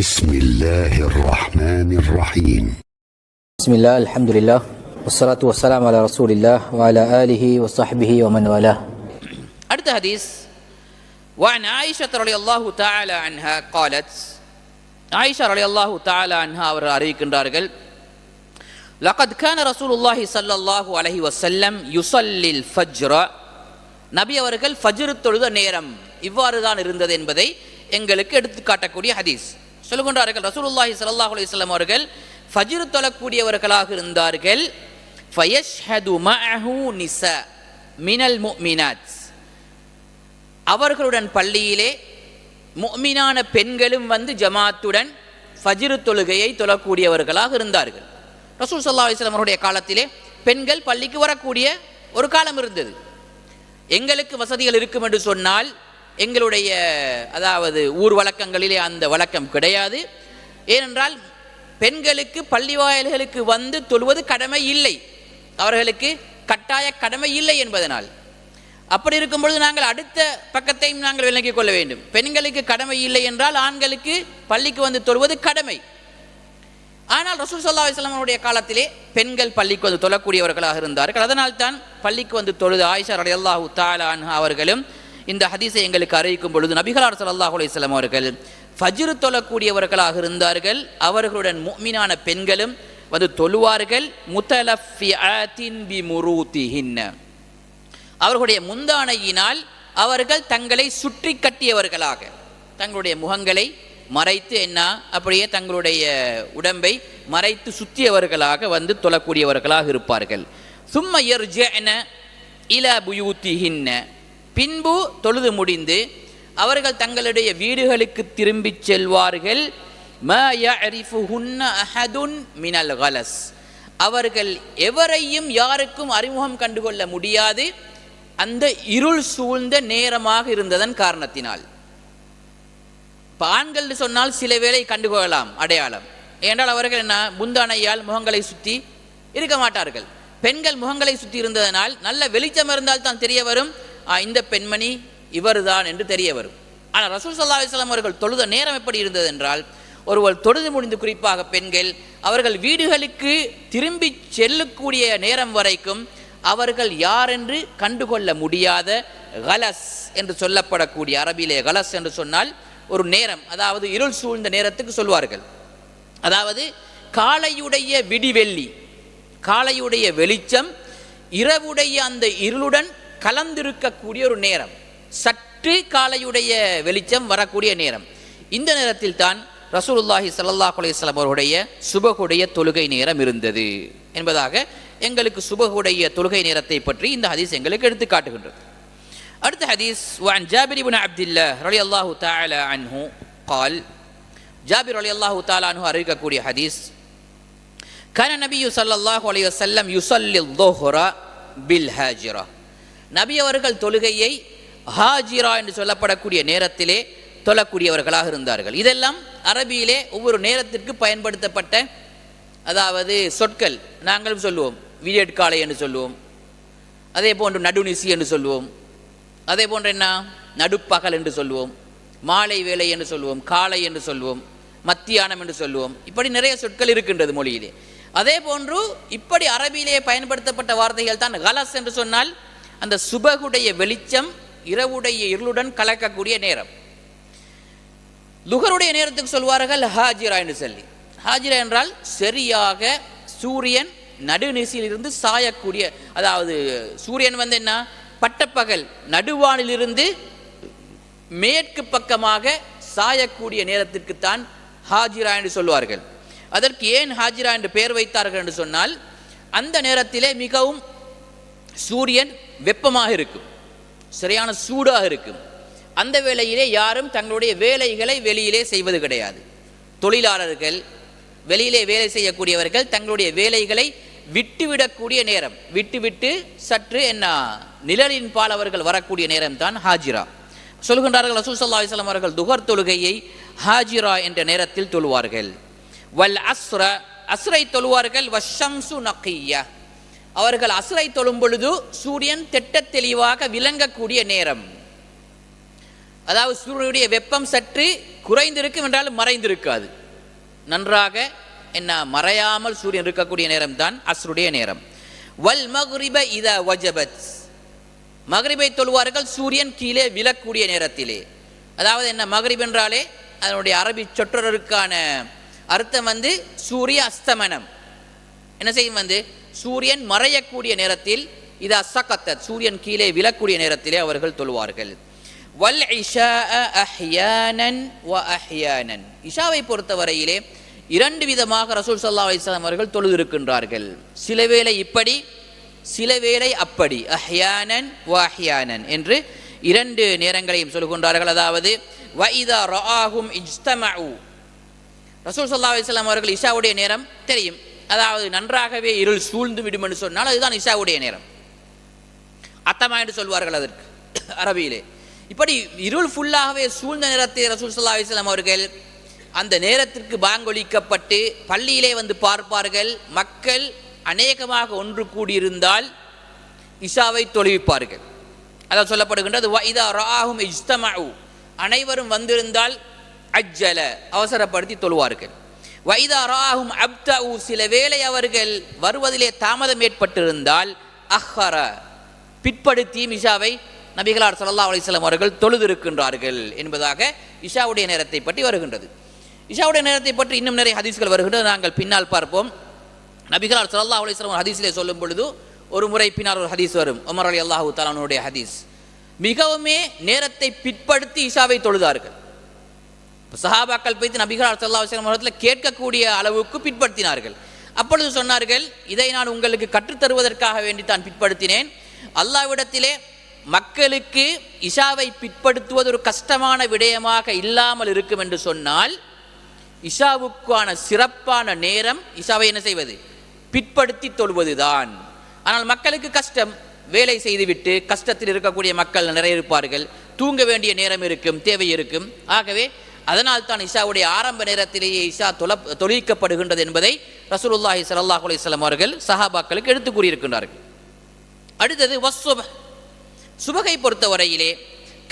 بسم الله الرحمن الرحيم بسم الله الحمد لله والصلاة والسلام على رسول الله وعلى آله وصحبه ومن والاه. அடுத்த ஹதீஸ் وعن عائشة رضي الله تعالى عنها قالت عائشة رضي الله تعالى عنها அவர்கள் அறிவிக்கின்றார்கள் لقد كان رسول الله صلى الله عليه وسلم يصلي الفجر நபி அவர்கள் ஃபஜ்ர் தொழுத நேரம் இவ்வாறு தான் இருந்தது என்பதை எங்களுக்கு எடுத்து காட்டக்கூடிய ஹதீஸ். சொல்லுகின்றார்கள் ரசூலுல்லாஹி ஸல்லல்லாஹு அலைஹி வஸல்லம் அவர்கள் ஃபஜ்ர் தொழக்கூடியவர்களாக இருந்தார்கள். ஃபயஷ்ஹது மஅஹு நிஸா மினல் முஃமினாத், அவர்களுடன் பள்ளியிலே முஃமினான பெண்களும் வந்து ஜமாத்துடன் ஃபஜ்ர் தொழுகையை தொழக்கூடியவர்களாக இருந்தார்கள். ரசூல் ஸல்லல்லாஹு அலைஹி வஸல்லம் அவருடைய காலத்திலே பெண்கள் பள்ளிக்கு வரக்கூடிய ஒரு காலம் இருந்தது. எங்களுக்கு வசதிகள் இருக்கும் என்று சொன்னால் எங்களுடைய அதாவது ஊர் வழக்கங்களிலே அந்த வழக்கம் கிடையாது. ஏனென்றால் பெண்களுக்கு பள்ளி வாயில்களுக்கு வந்து தொழுவது கடமை இல்லை, அவர்களுக்கு கட்டாய கடமை இல்லை என்பதனால். அப்படி இருக்கும் பொழுது நாங்கள் அடுத்த பக்கத்தையும் நாங்கள் விளங்கிக் கொள்ள வேண்டும். பெண்களுக்கு கடமை இல்லை என்றால் ஆண்களுக்கு பள்ளிக்கு வந்து தொழுவது கடமை. ஆனால் ரசூல் ஸல்லல்லாஹு அலைஹி வஸல்லம் அவருடைய காலத்திலே பெண்கள் பள்ளிக்கு வந்து தொழக்கூடியவர்களாக இருந்தார்கள். அதனால் தான் பள்ளிக்கு வந்து தொழுது ஆயிஷா ரலியல்லாஹு தஆலா அன்ஹா அவர்களும் இந்த ஹதீஸை எங்களுக்கு அறிவிக்கும் பொழுது நபிகளார் ஸல்லல்லாஹு அலைஹி வஸல்லம் அவர்கள் ஃபஜ்ர் தொழக்கூடியவர்களாக இருந்தார்கள். அவர்களுடன் முஃமினான பெண்களும் வந்து தொழுவார்கள். முத்தலஃபிஆத்தின் பிமுரூதிஹின்ன, அவர்களுடைய முந்தானையினால் அவர்கள் தங்களை சுற்றி கட்டியவர்களாக, தங்களுடைய முகங்களை மறைத்து அப்படியே தங்களுடைய உடம்பை மறைத்து சுற்றியவர்களாக வந்து தொழக்கூடியவர்களாக இருப்பார்கள். சும்ம யர்ஜஅன இலா புயூத்திஹின்ன, பின்பு தொழுது முடிந்து அவர்கள் தங்களுடைய வீடுகளுக்கு திரும்பி செல்வார்கள். மா யஅரிஃபுஹுன்ன அஹதுன் மினல் கலஸ், அவர்கள் எவரையும் யாருக்கும் அறிமுகம் கண்டுகொள்ள முடியாது அந்த இருள் சூழ்ந்த நேரமாக இருந்ததன் காரணத்தினால். இப்போ ஆண்கள் சொன்னால் சில வேளை கண்டுகொள்ளலாம் அடையாளம், ஏனென்றால் அவர்கள் முந்தானையால் முகங்களை சுற்றி இருக்க மாட்டார்கள். பெண்கள் முகங்களை சுற்றி இருந்ததனால் நல்ல வெளிச்சம் இருந்தால் தான் தெரிய வரும், இந்த பெண்மணி இவர்தான் என்று தெரிய வரும். ஆனால் ரசூல் ஸல்லல்லாஹு அலைஹி வஸல்லம் அவர்கள் தொழுத நேரம் எப்படி இருந்தது என்றால், ஒருவர் தொழுது முடிந்து குறிப்பாக பெண்கள் அவர்கள் வீடுகளுக்கு திரும்பி செல்லக்கூடிய நேரம் வரைக்கும் அவர்கள் யார் என்று கண்டுகொள்ள முடியாத கலஸ் என்று சொல்லப்படக்கூடிய, அரபியிலே கலஸ் என்று சொன்னால் ஒரு நேரம், அதாவது இருள் சூழ்ந்த நேரத்துக்கு சொல்வார்கள். அதாவது காலையுடைய விடிவெள்ளி, காலையுடைய வெளிச்சம் இரவுடைய அந்த இருளுடன் கலந்திருக்கக்கூடிய ஒரு நேரம், சற்று காலையுடைய வெளிச்சம் வரக்கூடிய நேரம். இந்த நேரத்தில் தான் ரசூலுல்லாஹி ஸல்லல்லாஹு அலைஹி வஸல்லம் அவருடைய சுபஹுடைய தொழுகை நேரம் இருந்தது என்பதாக எங்களுக்கு சுபஹுடைய தொழுகை நேரத்தை பற்றி இந்த ஹதீஸ் எங்களுக்கு எடுத்து காட்டுகின்றது. அடுத்த ஹதீஸ் وعن جابر بن عبد الله رضي الله تعالى عنه قال, ஜாபிர் ரலியல்லாஹு தஆலா அன்ஹு அறிவிக்கக்கூடிய ஹதீஸ், கான நபியு ஸல்லல்லாஹு அலைஹி வஸல்லம் யுஸல்லி الظهر بالهاجرة, நபி அவர்கள் தொழுகையை ஹாஜிரா என்று சொல்லப்படக்கூடிய நேரத்திலே தொழக்கூடியவர்களாக இருந்தார்கள். இதெல்லாம் அரபியிலே ஒவ்வொரு நேரத்திற்கு பயன்படுத்தப்பட்ட அதாவது சொற்கள். நாங்களும் சொல்லுவோம் விடியற்காலை என்று சொல்லுவோம், அதே போன்று நடுநிசி என்று சொல்லுவோம், அதே போன்று நடுப்பகல் என்று சொல்லுவோம், மாலை வேலை என்று சொல்லுவோம், காலை என்று சொல்லுவோம், மத்தியானம் என்று சொல்லுவோம். இப்படி நிறைய சொற்கள் இருக்கின்றது மொழியிலே. அதே போன்று இப்படி அரபியிலே பயன்படுத்தப்பட்ட வார்த்தைகள் தான் கலஸ் என்று சொன்னால் அந்த சுபகுடைய வெளிச்சம் இரவுடைய இருளுடன் கலக்கக்கூடிய நேரம். லுகருடைய நேரத்துக்கு சொல்வார்கள் ஹாஜிரா என்று சொல்லி. ஹாஜிரா என்றால் சரியாக சூரியன் நடுநிசியிலிருந்து சாயக்கூடிய, அதாவது சூரியன் வந்து பட்டப்பகல் நடுவானிலிருந்து மேற்கு பக்கமாக சாயக்கூடிய நேரத்திற்குத்தான் ஹாஜிரா என்று சொல்வார்கள். அதற்கு ஏன் ஹாஜிரா என்று பெயர் வைத்தார்கள் என்று சொன்னால், அந்த நேரத்திலே மிகவும் சூரியன் வெப்பமாக இருக்கும், சரியான சூடாக இருக்கும். அந்த வேளையிலே யாரும் தங்களுடைய வேலைகளை வெளியிலே செய்வது கிடையாது. தொழிலாளர்கள், வெளியிலே வேலை செய்யக்கூடியவர்கள் தங்களுடைய வேலைகளை விட்டுவிடக்கூடிய நேரம், விட்டுவிட்டு சற்று நிழலின் பால் அவர்கள் வரக்கூடிய நேரம் தான் ஹாஜிரா. சொல்கின்றார்கள் ரசூல் ஸல்லல்லாஹு அலைஹி வஸல்லம் அவர்கள் துஹர் தொழுகையை ஹாஜிரா என்ற நேரத்தில் தொழுவார்கள். வல் அஸ்ர, அஸ்ரை தொழுவார்கள். வஷம்சு நக்கியா, அவர்கள் அஸ்ரை தொழும் பொழுது சூரியன் திட்ட தெளிவாக விளங்கக்கூடிய நேரம், அதாவது சூரியனுடைய வெப்பம் சற்று குறைந்திருக்கும் என்றாலும் மறைந்திருக்காது. நன்றாக என்ன மறையாமல் சூரியன் இருக்கக்கூடிய நேரம் தான் அஸ்ருடைய நேரம். வல் மக்ரிப இதா வஜபத், மக்ரிபை தொழுவார்கள் சூரியன் கீழே விழக்கூடிய நேரத்திலே. அதாவது என்ன மக்ரிப் என்றாலே அதனுடைய அரபி சொற்றொடருக்கான அர்த்தம் சூரிய அஸ்தமனம். என்ன செய்யும் சூரியன் மறையக்கூடிய நேரத்தில், இதா சகத்தத் சூரியன் கீழே விழக்கூடிய நேரத்திலே அவர்கள் தொழுவார்கள். வல் இஷா அஹ்யானன் வ அஹ்யானன், இஷாவை பொறுத்தவரையிலே இரண்டு விதமாக ரசூல் ஸல்லல்லாஹு அலைஹி வஸல்லம் அவர்கள் தொழுதிருக்கின்றார்கள். சில வேளை இப்படி, சில வேளை அப்படி, அஹ்யானன் வ அஹ்யானன் என்று இரண்டு நேரங்களையும் சொல்கின்றார்கள். அதாவது வ இதா ரஆஹும் இஜ்தமஉ, ரசூல் ஸல்லல்லாஹு அலைஹி வஸல்லம் அவர்கள் இஷாவுடைய நேரம் தெரியும், அதாவது நன்றாகவே இருள் சூழ்ந்து விடும் என்று சொன்னால் அதுதான் இஷாவுடைய நேரம். அத்தமா என்று சொல்வார்கள் அதற்கு அரபியிலே. இப்படி இருள் ஃபுல்லாகவே சூழ்ந்த நேரத்தில் ரசூல் ஸல்லல்லாஹு அலைஹி வஸல்லம் அவர்கள் அந்த நேரத்திற்கு பாங்கொலிக்கப்பட்டு பள்ளியிலே பார்ப்பார்கள். மக்கள் அநேகமாக ஒன்று கூடியிருந்தால் இஷாவை தொழுவிப்பார்கள். அதாவது சொல்லப்படுகின்றது வ இதா ரஆஹும் இஜ்தமஉ, அனைவரும் வந்திருந்தால் அஜ்ஜல அவசரப்படுத்தி தொழுவார்கள். வ இதா ரஆஹும் அப்தஉ, சில வேளை அவர்கள் வருவதிலே தாமதம் ஏற்பட்டிருந்தால் அஹ்ஹர பிற்படுத்தியும் இஷாவை நபிகளார் ஸல்லல்லாஹு அலைஹி வஸல்லம் அவர்கள் தொழுதிருக்கின்றார்கள் என்பதாக இஷாவுடைய நேரத்தை பற்றி வருகின்றது. இஷாவுடைய நேரத்தை பற்றி இன்னும் நிறைய ஹதீஸ்கள் வருகின்றது, நாங்கள் பின்னால் பார்ப்போம். நபிகளார் ஸல்லல்லாஹு அலைஹி வஸல்லம் ஹதீஸிலே சொல்லும் பொழுது ஒரு முறை பின்னால் ஒரு ஹதீஸ் வரும், உமர் ரலியல்லாஹு தஆலா அன்ஹுடைய ஹதீஸ். மிகவுமே நேரத்தை பிற்படுத்தி இஷாவை தொழுதார்கள். சஹாபாக்கள் போய்த்து நபிகளார் ஸல்லல்லாஹு அலைஹி வஸல்லம் அவர்கள் கேட்கக்கூடிய அளவுக்கு பிற்படுத்தினார்கள். அப்பொழுது சொன்னார்கள், இதை நான் உங்களுக்கு கற்றுத்தருவதற்காக வேண்டி தான் பிற்படுத்தினேன். அல்லாஹ்விடத்திலே மக்களுக்கு இஷாவை பிற்படுத்துவது ஒரு கஷ்டமான விடயமாக இல்லாமல் இருக்கும் என்று சொன்னால் இஷாவுக்கான சிறப்பான நேரம் இஷாவை என்ன செய்வது, பிற்படுத்தி தொழுவதுதான். ஆனால் மக்களுக்கு கஷ்டம், வேலை செய்துவிட்டு கஷ்டத்தில் இருக்கக்கூடிய மக்கள் நிறைய இருப்பார்கள், தூங்க வேண்டிய நேரம் இருக்கும், தேவை இருக்கும். ஆகவே அதனால் தான் இஷாவுடைய ஆரம்ப நேரத்திலேயே இஷா தொழுவிக்கப்படுகின்றது என்பதை ரசூலுல்லாஹி ஸல்லல்லாஹு அலைஹி வஸல்லம் அவர்கள் சஹாபாக்களுக்கு எடுத்து கூறியிருக்கின்றார்கள். அடுத்தது வஸ்ஸுபஹ், சுபகை பொறுத்தவரையிலே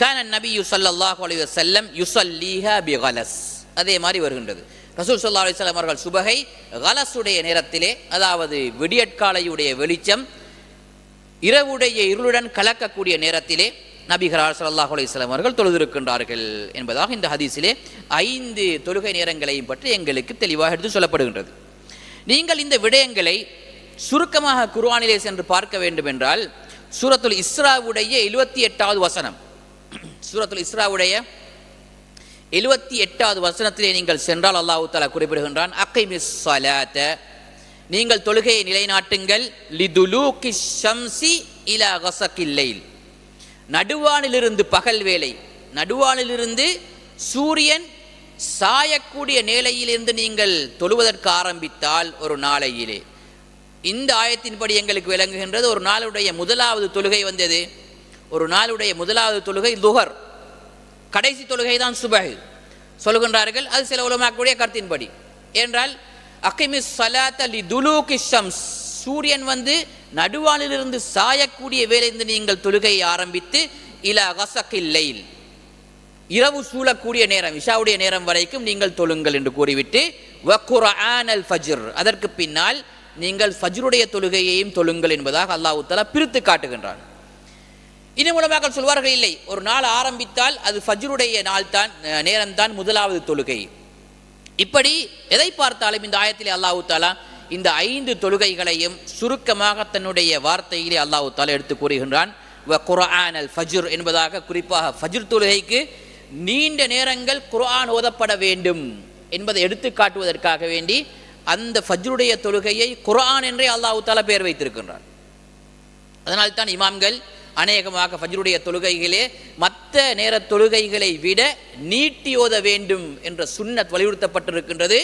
கான நபியு ஸல்லல்லாஹு அலைஹி வஸல்லம் யுஸல்லீஹா பிகலஸ், அதே மாதிரி வருகின்றது. ரசூல் ஸல்லல்லாஹு அலைஹி வஸல்லம் அவர்கள் சுபகை கலஸுடைய நேரத்திலே, அதாவது விடியற்காலையுடைய வெளிச்சம் இரவுடைய இருளுடன் கலக்கக்கூடிய நேரத்திலே நபிகளார் ஸல்லல்லாஹு அலைஹி வஸல்லம் அவர்கள் தொழுதிருக்கின்றார்கள் என்பதாக இந்த ஹதீஸிலே 5 தொழுகை நேரங்களையும் பற்றி எங்களுக்கு தெளிவாக எடுத்து சொல்லப்படுகின்றது. நீங்கள் இந்த விடயங்களை சுருக்கமாக குர்ஆனிலே சென்று பார்க்க வேண்டும் என்றால் சூரத்துல் இஸ்ராவுடைய 78வது வசனம், சூரத்துல் இஸ்ராவுடைய 78வது வசனத்திலே நீங்கள் சென்றால் அல்லாஹ் தஆலா குறிப்பிடுகின்றான், அகைமிஸ் ஸலாத, நீங்கள் தொழுகையை நிலைநாட்டுங்கள், லிதுலூகிஷ் ஷம்ஸி இலா கஸகில் லைல், நடுவானிலிருந்து பகல் வேளை, நடுவானிலிருந்து சூரியன் சாயக்கூடிய நிலையிலிருந்து நீங்கள் தொழுவதற்கு ஆரம்பித்தால் ஒரு நாளையிலே. இந்த ஆயத்தின்படி எங்களுக்கு விளங்குகின்றது ஒரு நாளுடைய முதலாவது தொழுகை வந்தது, ஒரு நாளுடைய முதலாவது தொழுகை துஹர், கடைசி தொழுகை தான் சுபஹ் சொல்கின்றார்கள். அது சில உலமாக்களுடைய கருத்தின்படி. என்றால் அகிமிஸ் ஸலாத லிதுலூகிஷ் ஷம்ஸ், சூரியன் நடுவானிலிருந்து சாயக்கூடிய வேளையிலிருந்து நீங்கள் தொழுகையை ஆரம்பித்து இலா கஸகில் லைல், இரவு சூழக்கூடிய நேரம் இஷாவுடைய நேரம் வரைக்கும் நீங்கள் தொழுங்கள் என்று கூறிவிட்டு வ குர்ஆனல் ஃபஜ்ர், அதற்கு பின்னால் நீங்கள் ஃபஜ்ருடைய தொழுகையையும் தொழுங்கள் என்பதாக அல்லாஹ் தஆலா பிரித்து காட்டுகின்றான். இன்னும் உலமாக்கள் சொல்வார்கள், இல்லை, ஒரு நாள் ஆரம்பித்தால் அது ஃபஜ்ருடைய நாள் தான், நேரம் தான் முதலாவது தொழுகை. இப்படி எதை பார்த்தாலும் இந்த ஆயத்திலே அல்லாஹ் தஆலா இந்த 5 தொழுகைகளையும் சுருக்கமாக தன்னுடைய வார்த்தையிலே அல்லாஹ் தஆலா எடுத்து கூறுகின்றான். வ குர்ஆனல் ஃபஜ்ர் என்பதாக குறிப்பாக ஃபஜ்ர் தொழுகைக்கு நீண்ட நேரங்கள் குர்ஆன் ஓதப்பட வேண்டும் என்பதை எடுத்து காட்டுவதற்காக வேண்டி அந்த ஃபஜ்ருடைய தொழுகையை குர்ஆன் என்றே அல்லாஹ் தஆலா பெயர் வைத்திருக்கின்றான். அதனால்தான் இமாம்கள் அநேகமாக ஃபஜ்ருடைய தொழுகைகளே மற்ற நேர தொழுகைகளை விட நீட்டி ஓத வேண்டும் என்ற சுன்னத் வலியுறுத்தப்பட்டிருக்கின்றது.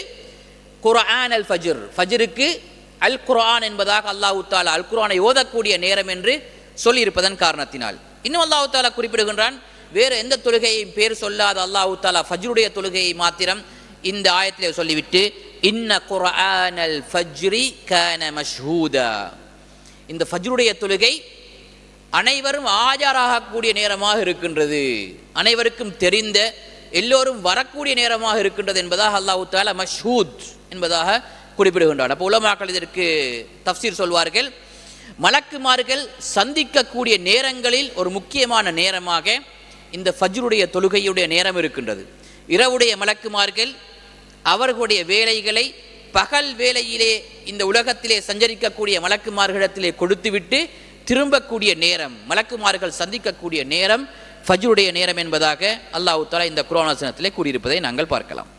குர்ஆன் அல் ஃபஜ்ர், ஃபஜ்ருக்கு அல் குர்ஆன் என்பதாக அல்லாஹ் தஆலா அல் குர்ஆனை ஓதக்கூடிய நேரம் என்று சொல்லியிருப்பதன் காரணத்தினால். இன்னும் அல்லாஹ் தஆலா குறிப்பிடுகின்றான், வேறு எந்த தொழுகையையும் பேர் சொல்லாத அல்லாஹ் தஆலா ஃபஜ்ருடைய தொழுகையை மாத்திரம் இந்த ஆயத்திலே சொல்லிவிட்டு இன்ன குர்ஆனல் ஃபஜ்ரி கான மஷ்ஹூதா, இந்த ஃபஜ்ருடைய தொழுகை அனைவரும் ஆஜராகக்கூடிய நேரமாக இருக்கின்றது, அனைவருக்கும் தெரிந்த எல்லோரும் வரக்கூடிய நேரமாக இருக்கின்றது என்பதாக அல்லாஹ் தஆலா மஷ்ஹூத் என்பதாக குறிப்பிடுகின்றார். அப்போ உலமாக்கள் இதற்கு தஃப்சீர் சொல்வார்கள், மலக்குமார்கள் சந்திக்கக்கூடிய நேரங்களில் ஒரு முக்கியமான நேரமாக இந்த ஃபஜ்ருடைய தொழுகையுடைய நேரம் இருக்கின்றது. இரவுடைய மலக்குமார்கள் அவர்களுடைய வேலைகளை பகல் வேளையிலே இந்த உலகத்திலே சஞ்சரிக்கக்கூடிய மலக்குமார்களிடத்திலே கொடுத்துவிட்டு திரும்பக்கூடிய நேரம், மலக்குமார்கள் சந்திக்கக்கூடிய நேரம் ஃபஜ்ருடைய நேரம் என்பதாக அல்லாஹ் தஆலா இந்த குர்ஆன் வசனத்திலே கூறியிருப்பதை நாங்கள் பார்க்கலாம்.